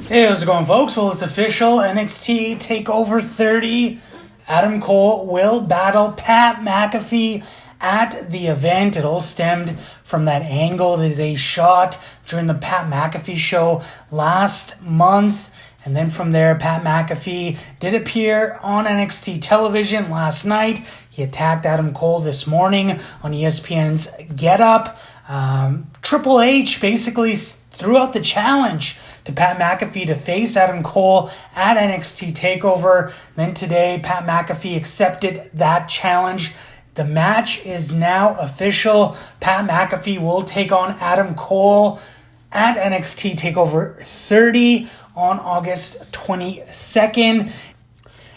Hey, how's it going, folks? Well, it's official. NXT TakeOver 30. Adam Cole will battle Pat McAfee at the event. It all stemmed from that angle that they shot during the Pat McAfee show last month. And then from there, Pat McAfee did appear on NXT television last night. He attacked Adam Cole this morning on ESPN's Get Up. Triple H basically threw out the challenge to Pat McAfee to face Adam Cole at NXT TakeOver. Then today, Pat McAfee accepted that challenge. The match is now official. Pat McAfee will take on Adam Cole at NXT TakeOver 30 on August 22nd.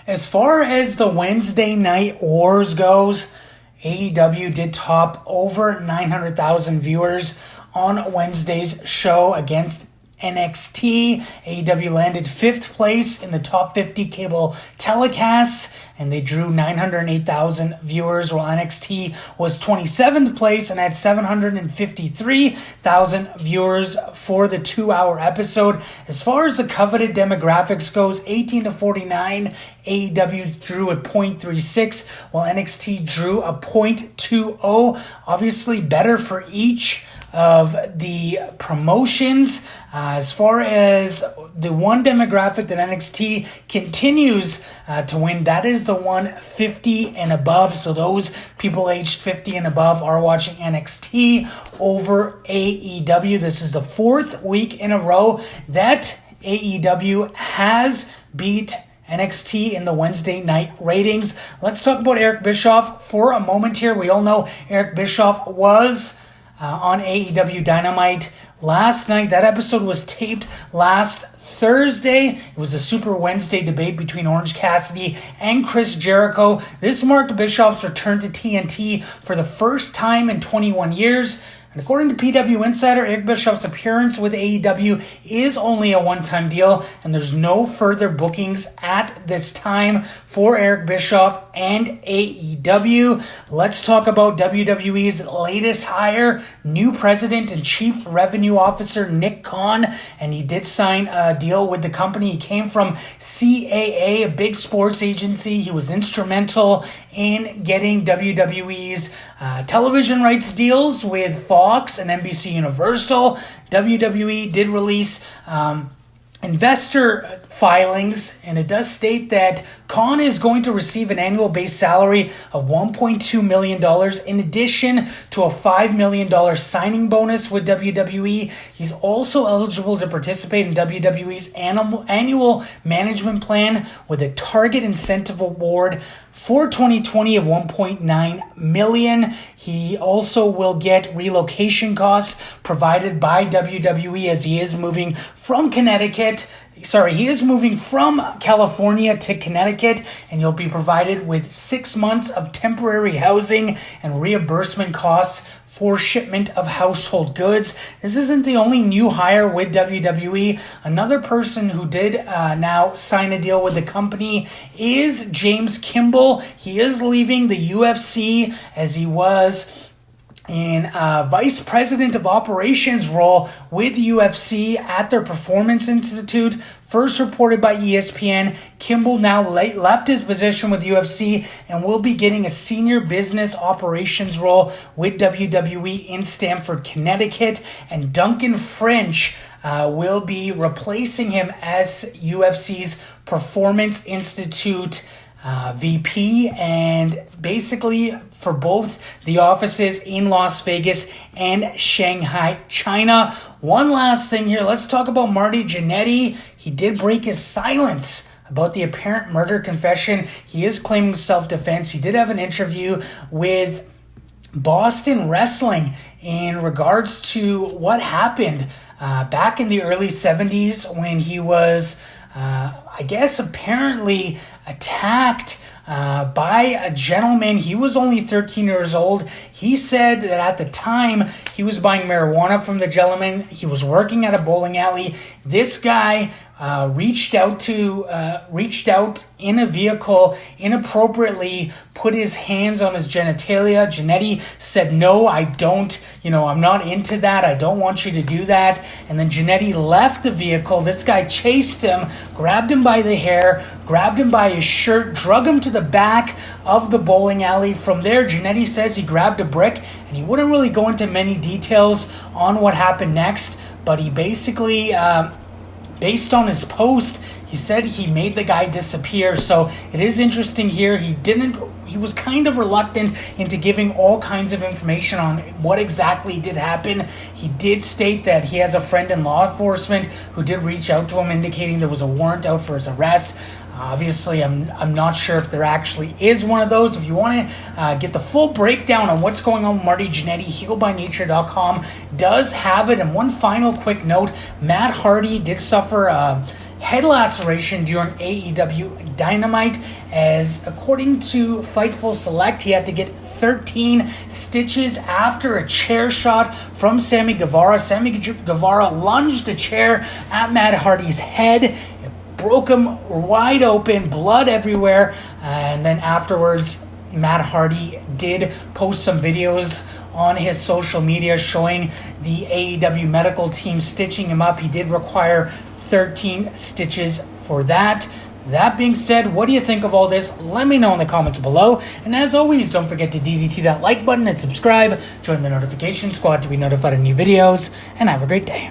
As far as the Wednesday Night Wars goes, AEW did top over 900,000 viewers on Wednesday's show against NXT. AEW landed 5th place in the top 50 cable telecasts, and they drew 908,000 viewers, while NXT was 27th place and had 753,000 viewers for the 2-hour episode. As far as the coveted demographics goes, 18 to 49, AEW drew a .36, while NXT drew a .20. Obviously better for each of the promotions. As far as the one demographic that NXT continues to win, that is the one 50 and above. So those people aged 50 and above are watching NXT over AEW. This is the 4th week in a row that AEW has beat NXT in the Wednesday night ratings. Let's talk about Eric Bischoff for a moment here. We all know Eric Bischoff was on AEW Dynamite last night. That episode was taped last Thursday. It was a Super Wednesday debate between Orange Cassidy and Chris Jericho. This marked Bischoff's return to TNT for the first time in 21 years. And according to PW Insider, Eric Bischoff's appearance with AEW is only a one-time deal, and there's no further bookings at this time for Eric Bischoff and AEW. Let's talk about WWE's latest hire, new president and chief revenue officer Nick Khan, and he did sign a deal with the company. He came from CAA, a big sports agency. He was instrumental in getting WWE's television rights deals with Fox and NBC Universal. WWE did release investor filings, and it does state that Khan is going to receive an annual base salary of $1.2 million in addition to a $5 million signing bonus with WWE. He's also eligible to participate in WWE's annual management plan with a target incentive award for 2020 of $1.9 million. He also will get relocation costs provided by WWE as he is moving from California to Connecticut, and you'll be provided with 6 months of temporary housing and reimbursement costs for shipment of household goods. This isn't the only new hire with WWE. Another person who did now sign a deal with the company is James Kimball. He is leaving the UFC as he was in vice president of operations role with UFC at their Performance Institute. First reported by ESPN, Kimball now left his position with UFC and will be getting a senior business operations role with WWE in Stamford, Connecticut. And Duncan French will be replacing him as UFC's Performance Institute VP, and basically for both the offices in Las Vegas and Shanghai, China. One last thing here. Let's talk about Marty Janetti. He did break his silence about the apparent murder confession. He is claiming self-defense. He did have an interview with Boston Wrestling in regards to what happened back in the early 70s when he was, apparently attacked by a gentleman. He was only 13 years old. He said that at the time he was buying marijuana from the gentleman. He was working at a bowling alley. This guy reached out in a vehicle, inappropriately put his hands on his genitalia. Jannetty said, "No, I don't." I'm not into that. I don't want you to do that. And then Jannetty left the vehicle. This guy chased him, grabbed him by the hair, grabbed him by his shirt, drug him to the back of the bowling alley. From there, Jannetty says he grabbed a brick, and he wouldn't really go into many details on what happened next, but he basically, based on his post, he said he made the guy disappear. So it is interesting here. He was kind of reluctant into giving all kinds of information on what exactly did happen. He did state that he has a friend in law enforcement who did reach out to him indicating there was a warrant out for his arrest. Obviously, I'm not sure if there actually is one of those. If you want to get the full breakdown on what's going on with Marty Janetti, healbynature.com does have it. And one final quick note, Matt Hardy did suffer head laceration during AEW Dynamite, as according to Fightful Select, he had to get 13 stitches after a chair shot from Sammy Guevara. Sammy Guevara lunged a chair at Matt Hardy's head. It broke him wide open, blood everywhere, and then afterwards, Matt Hardy did post some videos on his social media showing the AEW medical team stitching him up. He did require 13 stitches for that. That being said, what do you think of all this? Let me know in the comments below. And as always, don't forget to DDT that like button and subscribe. Join the notification squad to be notified of new videos. And have a great day.